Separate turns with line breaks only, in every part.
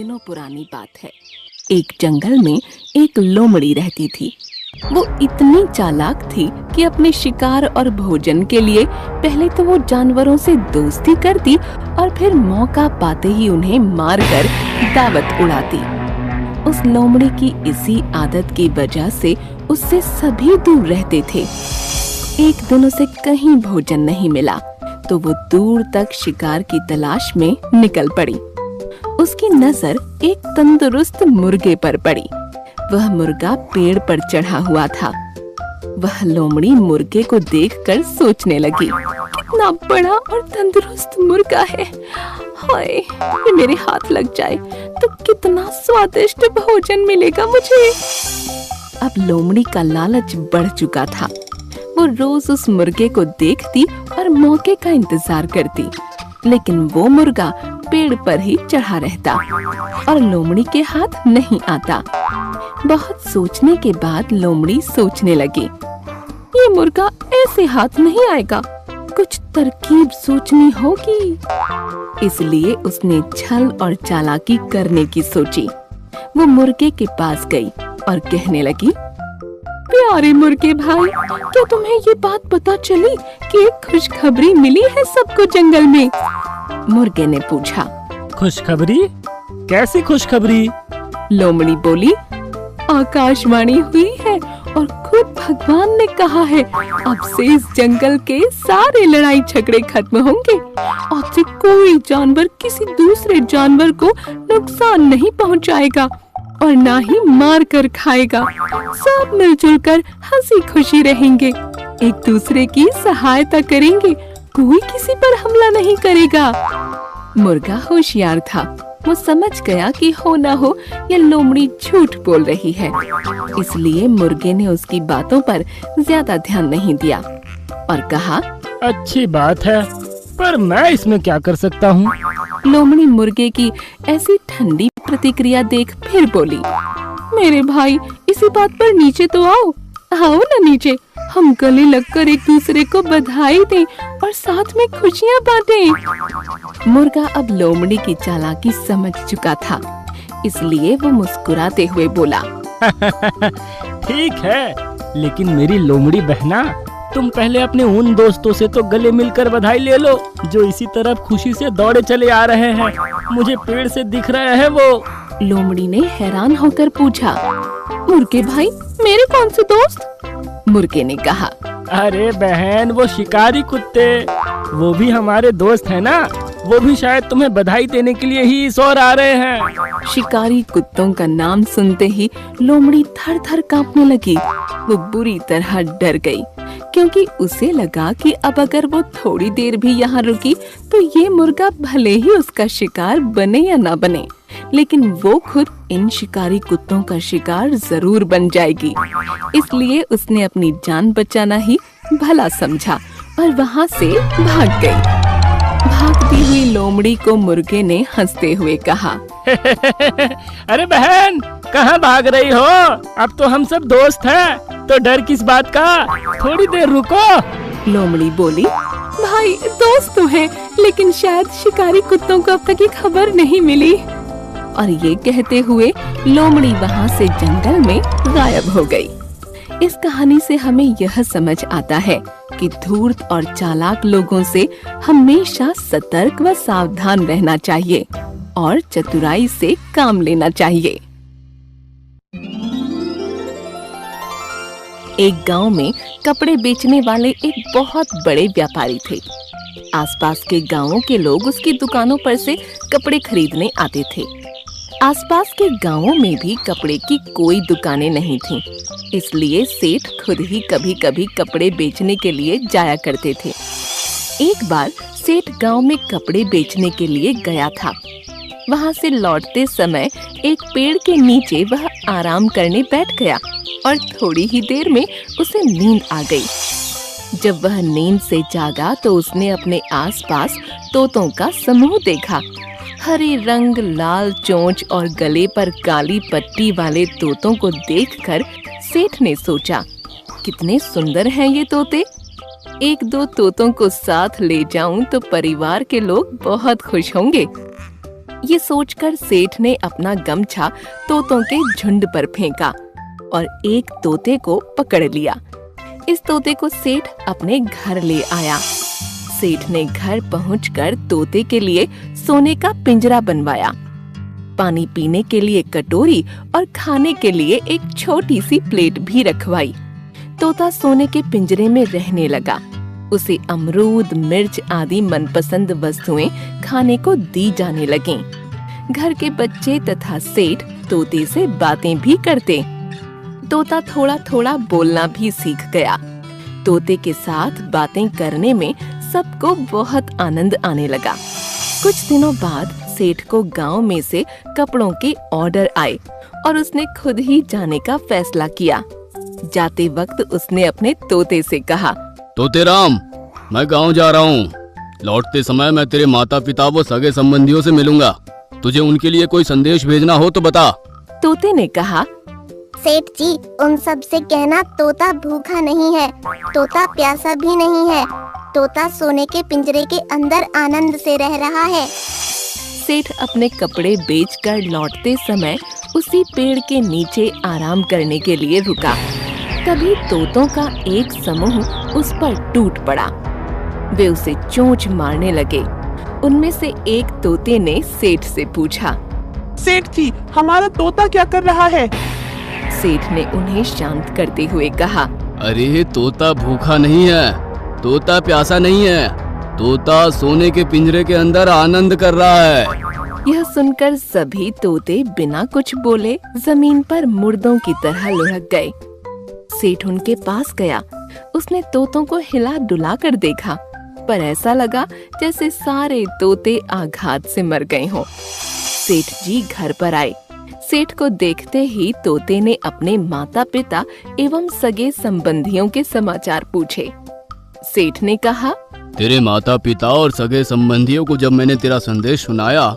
दिनों पुरानी बात है। एक जंगल में एक लोमड़ी रहती थी। वो इतनी चालाक थी कि अपने शिकार और भोजन के लिए पहले तो वो जानवरों से दोस्ती करती और फिर मौका पाते ही उन्हें मारकर दावत उड़ाती। उस लोमड़ी की इसी आदत की वजह से उससे सभी दूर रहते थे। एक दिन उसे कहीं भोजन नहीं मिला तो वो दूर तक शिकार की तलाश में निकल पड़ी। उसकी नजर एक तंदुरुस्त मुर्गे पर पड़ी। वह मुर्गा पेड़ पर चढ़ा हुआ था। वह लोमड़ी मुर्गे को देखकर सोचने लगी, कितना बड़ा और तंदुरुस्त मुर्गा है। हाय, ये मेरे हाथ लग जाए तो कितना स्वादिष्ट भोजन मिलेगा मुझे। अब लोमड़ी का लालच बढ़ चुका था। वो रोज उस मुर्गे को देखती और मौके का इंतजार करती, लेकिन वो मुर्गा पेड़ पर ही चढ़ा रहता और लोमड़ी के हाथ नहीं आता। बहुत सोचने के बाद लोमड़ी सोचने लगी, ये मुर्गा ऐसे हाथ नहीं आएगा, कुछ तरकीब सोचनी होगी। इसलिए उसने छल और चालाकी करने की सोची। वो मुर्गे के पास गई और कहने लगी, प्यारे मुर्गे भाई, क्या तुम्हें ये बात पता चली कि एक खुशखबरी मिली है सबको जंगल में? मुर्गे ने पूछा।
खुशखबरी? कैसी खुशखबरी?
लोमड़ी बोली, आकाशवाणी हुई है और खुद भगवान ने कहा है, अब से इस जंगल के सारे लड़ाई झगड़े खत्म होंगे। अब से कोई जानवर किसी दूसरे जानवर को नुकसान नहीं पहुंचाएगा और ना ही मार कर खाएगा। सब मिलजुल कर हंसी खुशी रहेंगे, एक दूसरे की सहायता करेंगे, कोई किसी पर हमला नहीं करेगा। मुर्गा होशियार था। वो समझ गया कि हो ना हो ये लोमड़ी झूठ बोल रही है, इसलिए मुर्गे ने उसकी बातों पर ज्यादा ध्यान नहीं दिया और कहा,
अच्छी बात है, पर मैं इसमें क्या कर सकता हूँ?
लोमड़ी मुर्गे की ऐसी ठंडी प्रतिक्रिया देख फिर बोली, मेरे भाई, इसी बात पर नीचे तो आओ। आओ ना नीचे, हम गले लगकर एक दूसरे को बधाई दें और साथ में खुशियाँ बांटें। मुर्गा अब लोमड़ी की चालाकी समझ चुका था, इसलिए वो मुस्कुराते हुए बोला,
ठीक है, लेकिन मेरी लोमड़ी बहना, तुम पहले अपने उन दोस्तों से तो गले मिलकर बधाई ले लो जो इसी तरफ खुशी से दौड़े चले आ रहे हैं। मुझे पेड़ से दिख रहे हैं वो।
लोमड़ी ने हैरान होकर पूछा, मुर्गे भाई, मेरे कौन से दोस्त? मुर्गे ने कहा,
अरे बहन, वो शिकारी कुत्ते, वो भी हमारे दोस्त हैं ना। वो भी शायद तुम्हें बधाई देने के लिए ही इस ओर आ रहे हैं।
शिकारी कुत्तों का नाम सुनते ही लोमड़ी थर थर कांपने लगी। वो बुरी तरह डर गई, क्योंकि उसे लगा कि अब अगर वो थोड़ी देर भी यहाँ रुकी तो ये मुर्गा भले ही उसका शिकार बने या ना बने, लेकिन वो खुद इन शिकारी कुत्तों का शिकार जरूर बन जाएगी। इसलिए उसने अपनी जान बचाना ही भला समझा और वहाँ से भाग गई। भागती हुई लोमड़ी को मुर्गे ने हंसते हुए कहा,
अरे बहन, कहाँ भाग रही हो? अब तो हम सब दोस्त हैं, तो डर किस बात का? थोड़ी देर रुको।
लोमड़ी बोली, भाई, दोस्त तो है, लेकिन शायद शिकारी कुत्तों को अब तक ये खबर नहीं मिली। और ये कहते हुए लोमड़ी वहाँ से जंगल में गायब हो गई। इस कहानी से हमें यह समझ आता है कि धूर्त और चालाक लोगों से हमेशा सतर्क व सावधान रहना चाहिए और चतुराई से काम लेना चाहिए। एक गांव में कपड़े बेचने वाले एक बहुत बड़े व्यापारी थे। आसपास के गांवों के लोग उसकी दुकानों पर से कपड़े खरीदने आते थे। आसपास के गांवों में भी कपड़े की कोई दुकानें नहीं थीं, इसलिए सेठ खुद ही कभी कभी कपड़े बेचने के लिए जाया करते थे। एक बार सेठ गांव में कपड़े बेचने के लिए गया था। वहां से लौटते समय एक पेड़ के नीचे वह आराम करने बैठ गया और थोड़ी ही देर में उसे नींद आ गई। जब वह नींद से जागा तो उसने अपने आसपास तोतों का समूह देखा। हरे रंग, लाल चोंच और गले पर काली पट्टी वाले तोतों को देखकर सेठ ने सोचा, कितने सुंदर हैं ये तोते। एक दो तोतों को साथ ले जाऊं तो परिवार के लोग बहुत खुश होंगे। ये सोचकर सेठ ने अपना गमछा तोतों के झुंड पर फेंका और एक तोते को पकड़ लिया। इस तोते को सेठ अपने घर ले आया। सेठ ने घर पहुंचकर तोते के लिए सोने का पिंजरा बनवाया, पानी पीने के लिए कटोरी और खाने के लिए एक छोटी सी प्लेट भी रखवाई। तोता सोने के पिंजरे में रहने लगा। उसे अमरूद, मिर्च आदि मनपसंद वस्तुएं खाने को दी जाने लगीं। घर के बच्चे तथा सेठ तोते से बातें भी करते। तोता थोड़ा थोड़ा बोलना भी सीख गया। तोते के साथ बातें करने में सबको बहुत आनंद आने लगा। कुछ दिनों बाद सेठ को गांव में से कपड़ों के ऑर्डर आए और उसने खुद ही जाने का फैसला किया। जाते वक्त उसने अपने तोते से कहा,
तोते राम, मैं गांव जा रहा हूँ। लौटते समय मैं तेरे माता पिता व सगे संबंधियों से मिलूंगा। तुझे उनके लिए कोई संदेश भेजना हो तो बता।
तोते ने कहा,
सेठ जी, उन सब से कहना तोता भूखा नहीं है, तोता प्यासा भी नहीं है। तोता सोने के पिंजरे के अंदर आनंद से रह रहा है।
सेठ अपने कपड़े बेचकर लौटते समय उसी पेड़ के नीचे आराम करने के लिए रुका। तभी तोतों का एक समूह उस पर टूट पड़ा। वे उसे चोंच मारने लगे। उनमें से एक तोते ने सेठ से पूछा,
सेठ जी, हमारा तोता क्या कर रहा है?
सेठ ने उन्हें शांत करते हुए कहा,
अरे तोता भूखा नहीं है, तोता प्यासा नहीं है, तोता सोने के पिंजरे के अंदर आनंद कर रहा है।
यह सुनकर सभी तोते बिना कुछ बोले जमीन पर मुर्दों की तरह लुढ़क गए। सेठ उनके पास गया। उसने तोतों को हिला डुला कर देखा, पर ऐसा लगा जैसे सारे तोते आघात से मर गए हों। सेठ जी घर पर आए। सेठ को देखते ही तोते ने अपने माता पिता एवं सगे संबंधियों के समाचार पूछे। सेठ ने कहा,
तेरे माता पिता और सगे संबंधियों को जब मैंने तेरा संदेश सुनाया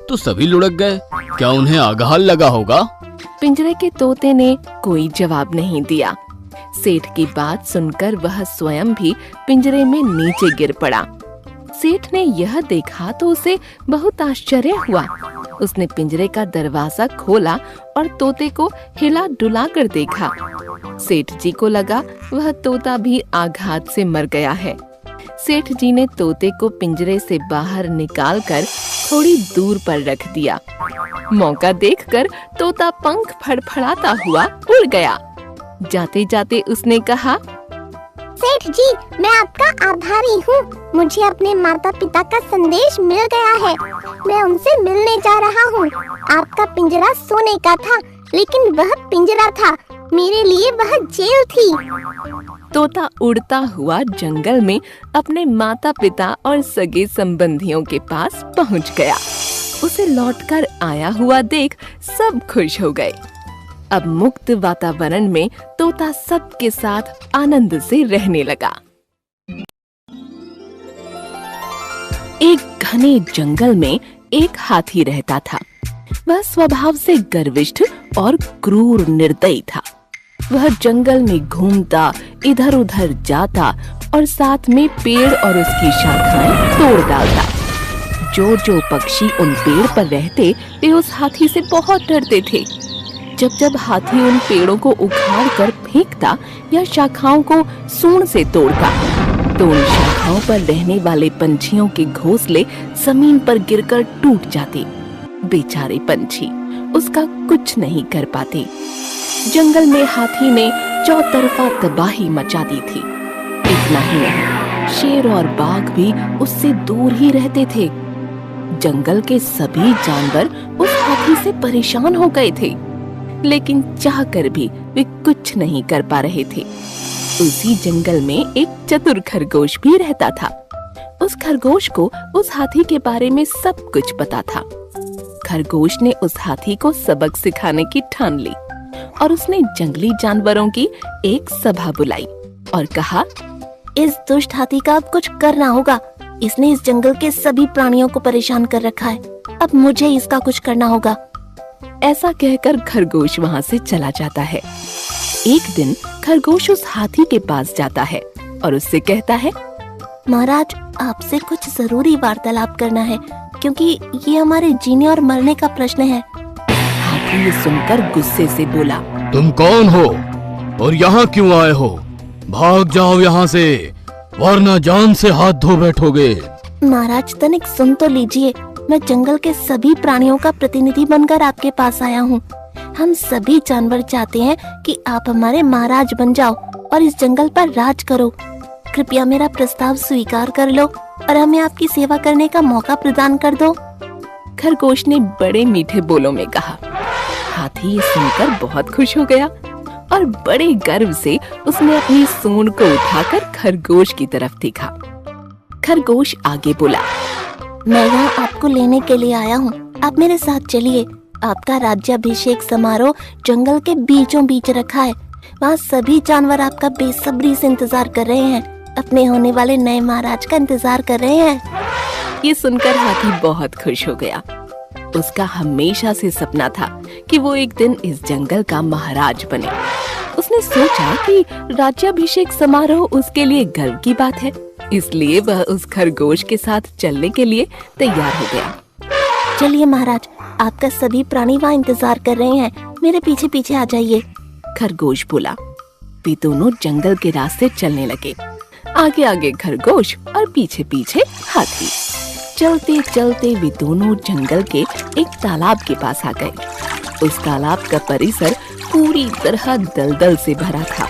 तो सभी लुढ़क गए। क्या उन्हें आघात लगा होगा?
पिंजरे के तोते ने कोई जवाब नहीं दिया। सेठ की बात सुनकर वह स्वयं भी पिंजरे में नीचे गिर पड़ा। सेठ ने यह देखा तो उसे बहुत आश्चर्य हुआ। उसने पिंजरे का दरवाजा खोला और तोते को हिला डुला कर देखा। सेठ जी को लगा वह तोता भी आघात से मर गया है। सेठ जी ने तोते को पिंजरे से बाहर निकालकर थोड़ी दूर पर रख दिया। मौका देखकर तोता पंख फड़फड़ाता हुआ उड़ गया। जाते जाते उसने कहा,
सेठ जी, मैं आपका आभारी हूँ। मुझे अपने माता पिता का संदेश मिल गया है। मैं उनसे मिलने जा रहा हूँ। आपका पिंजरा सोने का था, लेकिन वह पिंजरा था, मेरे लिए वह जेल थी।
तोता उड़ता हुआ जंगल में अपने माता पिता और सगे संबंधियों के पास पहुँच गया। उसे लौटकर आया हुआ देख सब खुश हो गए। अब मुक्त वातावरण में तोता सबके साथ आनंद से रहने लगा। एक घने जंगल में एक हाथी रहता था। वह स्वभाव से गर्विष्ठ और क्रूर निर्दयी था। वह जंगल में घूमता, इधर उधर जाता और साथ में पेड़ और उसकी शाखाएं तोड़ डालता। जो पक्षी उन पेड़ पर रहते वे उस हाथी से बहुत डरते थे। जब हाथी उन पेड़ों को उखाड़ कर फेंकता या शाखाओं को सूंड से तोड़ता तो उन शाखाओं पर रहने वाले पंछियों के घोंसले जमीन पर गिरकर टूट जाते। बेचारे पंछी उसका कुछ नहीं कर पाते। जंगल में हाथी ने चौतरफा तबाही मचा दी थी। इतना ही नहीं, शेर और बाघ भी उससे दूर ही रहते थे। जंगल के सभी जानवर उस हाथी से परेशान हो गए थे, लेकिन चाहकर भी वे कुछ नहीं कर पा रहे थे। उसी जंगल में एक चतुर खरगोश भी रहता था। उस खरगोश को उस हाथी के बारे में सब कुछ पता था। खरगोश ने उस हाथी को सबक सिखाने की ठान ली और उसने जंगली जानवरों की एक सभा बुलाई और कहा,
इस दुष्ट हाथी का अब कुछ करना होगा। इसने इस जंगल के सभी प्राणियों को परेशान कर रखा है। अब मुझे इसका कुछ करना होगा।
ऐसा कहकर खरगोश वहाँ से चला जाता है। एक दिन खरगोश उस हाथी के पास जाता है और उससे कहता है,
महाराज, आपसे कुछ जरूरी वार्तालाप करना है। क्योंकि ये हमारे जीने और मरने का प्रश्न है।
हाथी ये सुनकर गुस्से से बोला,
तुम कौन हो और यहाँ क्यों आए हो? भाग जाओ यहाँ से, वरना जान से हाथ धो बैठोगे।
महाराज तनिक सुन तो लीजिए, मैं जंगल के सभी प्राणियों का प्रतिनिधि बनकर आपके पास आया हूँ। हम सभी जानवर चाहते हैं कि आप हमारे महाराज बन जाओ और इस जंगल पर राज करो। कृपया मेरा प्रस्ताव स्वीकार कर लो और हमें आपकी सेवा करने का मौका प्रदान कर दो।
खरगोश ने बड़े मीठे बोलों में कहा। हाथी ये सुनकर बहुत खुश हो गया और बड़े गर्व से उसने अपनी सूंड को उठाकर खरगोश की तरफ देखा। खरगोश आगे बोला,
मैं यहाँ आपको लेने के लिए आया हूँ, आप मेरे साथ चलिए। आपका राज्याभिषेक समारोह जंगल के बीचों बीच रखा है। वहाँ सभी जानवर आपका बेसब्री से इंतजार कर रहे हैं, अपने होने वाले नए महाराज का इंतजार कर रहे हैं।
ये सुनकर हाथी बहुत खुश हो गया। उसका हमेशा से सपना था कि वो एक दिन इस जंगल का महाराज बने। उसने सोचा कि राज्याभिषेक समारोह उसके लिए गर्व की बात है, इसलिए वह उस खरगोश के साथ चलने के लिए तैयार हो गया।
चलिए महाराज, आपका सभी प्राणी वहाँ इंतजार कर रहे हैं, मेरे पीछे पीछे आ जाइए।
खरगोश बोला। वे दोनों जंगल के रास्ते चलने लगे, आगे आगे खरगोश और पीछे पीछे हाथी। चलते चलते वे दोनों जंगल के एक तालाब के पास आ गए। उस तालाब का परिसर पूरी तरह दलदल से भरा था।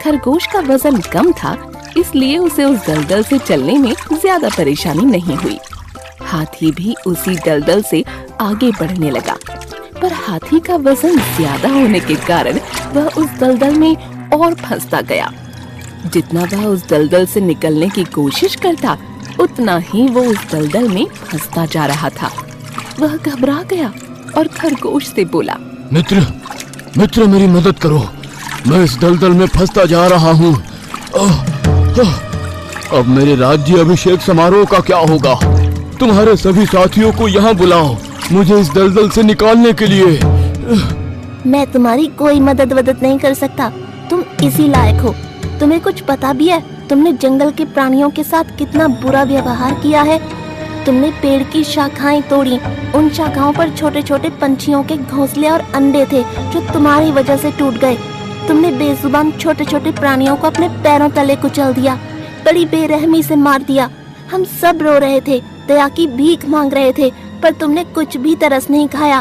खरगोश का वजन कम था, इसलिए उसे उस दलदल से चलने में ज्यादा परेशानी नहीं हुई। हाथी भी उसी दलदल से आगे बढ़ने लगा, पर हाथी का वजन ज्यादा होने के कारण वह उस दलदल में और फंसता गया। जितना वह उस दलदल से निकलने की कोशिश करता, उतना ही वो उस दलदल में फंसता जा रहा था। वह घबरा गया और खरगोश से बोला,
मित्र मेरी मदद करो, मैं इस दलदल में फंसता जा रहा हूँ। अब मेरे राज्य अभिषेक समारोह का क्या होगा? तुम्हारे सभी साथियों को यहाँ बुलाओ, मुझे इस दलदल से निकालने के लिए।
मैं तुम्हारी कोई मदद नहीं कर सकता, तुम इसी लायक हो। तुम्हें कुछ पता भी है तुमने जंगल के प्राणियों के साथ कितना बुरा व्यवहार किया है? तुमने पेड़ की शाखाएं तोड़ी, उन शाखाओं पर छोटे छोटे पंछियों के घोंसले और अंडे थे जो तुम्हारी वजह से टूट गए। तुमने बेजुबान छोटे छोटे प्राणियों को अपने पैरों तले कुचल दिया, बड़ी बेरहमी से मार दिया। हम सब रो रहे थे, दया की भीख मांग रहे थे, पर तुमने कुछ भी तरस नहीं खाया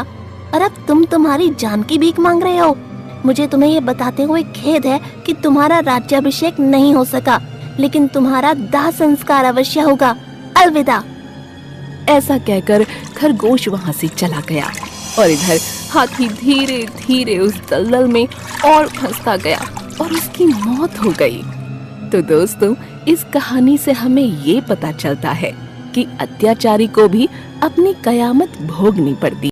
और अब तुम तुम्हारी जान की भीख मांग रहे हो। मुझे तुम्हें ये बताते हुए खेद है कि तुम्हारा राज्याभिषेक नहीं हो सका, लेकिन तुम्हारा दाह संस्कार अवश्य होगा। अलविदा।
ऐसा कहकर खरगोश वहाँ से चला गया और इधर हाथी धीरे धीरे उस दलदल में और फंसता गया और उसकी मौत हो गई। तो दोस्तों, इस कहानी से हमें ये पता चलता है कि अत्याचारी को भी अपनी कयामत भोगनी पड़ती।